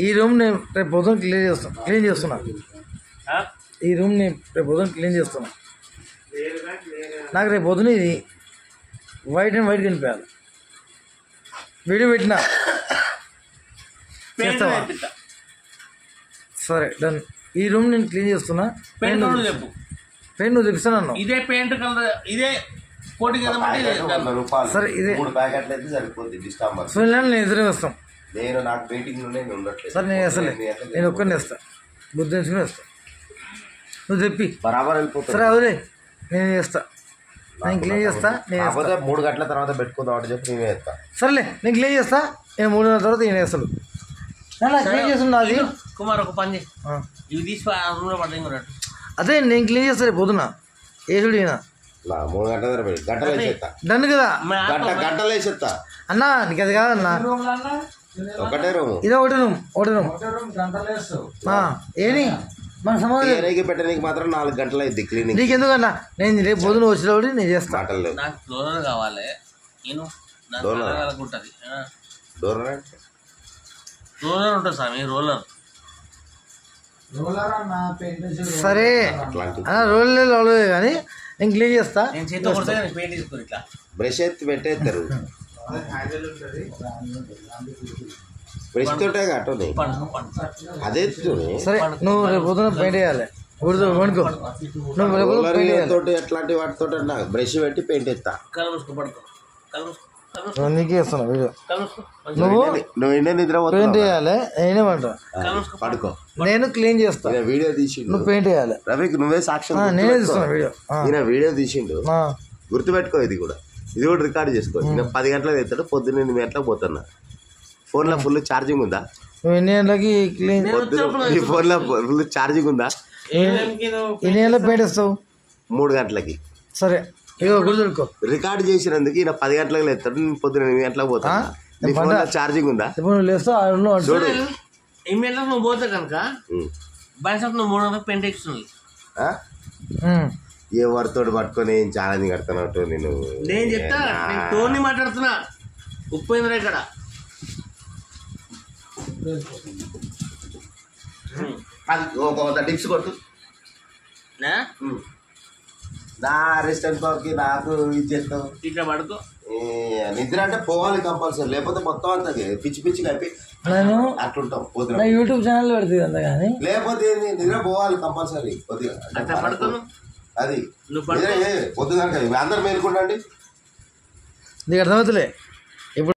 ఈ రూమ్ నేను రేపు పొద్దున క్లీన్ చేస్తున్నా. ఈ రూమ్ నేను రేపు పొద్దున క్లీన్ చేస్తున్నా. నాకు రేపు పొద్దున ఇది వైట్ అండ్ వైట్ కనిపించాలి. వీడియో పెట్టినా చేస్తావా? సరే డన్. ఈ రూమ్ నేను క్లీన్ చేస్తున్నా. పెయింట్ నువ్వు తెప్పిస్తాను అన్నావు. ఇదే పెయింట్ కలర్ ఇదే సరే ఇదే సునీల్ నేను ఎదురు వస్తాం. సరే నేను అసలే నేను ఒక్కరిని వేస్తా. బుద్ధి తెచ్చుకుని వేస్తా. నువ్వు చెప్పి బరాబర్ వెళ్ళిపోతా. సరే అవులే నేను చేస్తా. నేను క్లీన్ చేస్తా. నేను 3 గంటల తర్వాత పెట్టుకుందాం అంటే చెప్పి నేనే వేస్తా. సరేలే నేను క్లీన్ చేస్తా. నేను 3 గంటల తర్వాత నేను వేస్తాను. క్లీన్ చేస్తున్నా. అది కుమార్ ఒక పని ఇవి తీసి అదే నేను క్లీన్ చేస్తా రేపు పొద్దున. ఏసుడు 3 గంటల తర్వాత గంటలు వేసేస్తా. డన్ కదా గంటలు వేసేస్తా అన్నా. నీకు అది కాదన్నా. ఒకటే రూమ్. ఇదే ఒకటి రూమ్. ఏని మన సమాధానం పెట్టడానికి మాత్రం 4 గంటలు అయింది క్లీనింగ్. నీకు ఎందుకన్నా నేను రేపు పొద్దున వచ్చినప్పుడు నేను చేస్తా. నాకు డోనర్ కావాలి. డోనర్ ఉంటుంది స్వామి. రోలర్ సరే రోలర్ కానీ నేను క్లీన్ చేస్తా. నేను చేతితో కొడితే పెయింట్ తీసుకోరు. ఇట్లా బ్రష్ ఎత్తి పెట్టేస్తారు. బ్రష్ తోటే కట్టని అదే. సరే నువ్వు రేపు పొద్దున పెయింట్ వేయాలి. వణుకో తోటి ఎట్లాంటి వాటితో బ్రష్ పెట్టి పెయింట్ ఎత్తా. నీకే ఇస్తున్నా వీడియో. నువ్వు నిద్ర పెయింట్ వేయాలి. నేనేమంటా పడుకో. నేను క్లీన్ చేస్తా. వీడియో తీసి నువ్వు పెయింట్ వేయాలి. రవికి నువ్వే సాక్ష్యం. నేనే తీస్తున్నా వీడియో. ఈయన వీడియో తీసిండు. గుర్తుపెట్టుకో. ఇది కూడా రికార్డ్ చేసుకో. నేను 10 గంటలకు తెస్తాడు. పొద్దున్న 8 గంటలకు పోతున్నా. ఫోన్లో ఫుల్ ఛార్జింగ్ ఉందా? నువ్వు ఎన్ని గంటలకి క్లీన్ ఈ ఫోన్లో ఫుల్ ఛార్జింగ్ ఉందా? ఎన్ని గంటలకు పెయింట్ వేస్తావు? 3 గంటలకి. సరే ఇగో గుర్తుకో. రికార్డ్ చేసినందుకు ఈయన 10 గంటలకు లేస్తాడు. నేను పొద్దున్న 8 గంటలకు పోతా. నీ ఫోన్లో ఛార్జింగ్ ఉందా? ఇప్పుడు నువ్వు లేస్తావు చూడు. నువ్వు పోతే కనుక నువ్వు 3 గంటలకు పెయింట్ వేస్తున్నావు. ఎవరితో పట్టుకొని ఛాలెంజ్ కడుతున్నట్టు నేను చెప్తా. నేను టోన్ని మాట్లాడుతున్నా. ఉప్పేంద్ర ఇక్కడ టిప్స్ కొట్టు. నా రెస్టారెంట్కి నాకు ఇది చేస్తావు. ఇట్లా పడుకో. నిద్ర అంటే పోవాలి కంపల్సరీ. లేకపోతే మొత్తం అంతా పిచ్చి పిచ్చిగా అయిపోయి అట్లుంటాం. యూట్యూబ్ ఛానల్ పెడుతుంది అంత కానీ లేకపోతే నిద్ర పోవాలి కంపల్సరీ. కొద్దిగా అది పొద్దుగా అందరు మేలుకుంటండి. నీకు అర్థమవుతులే.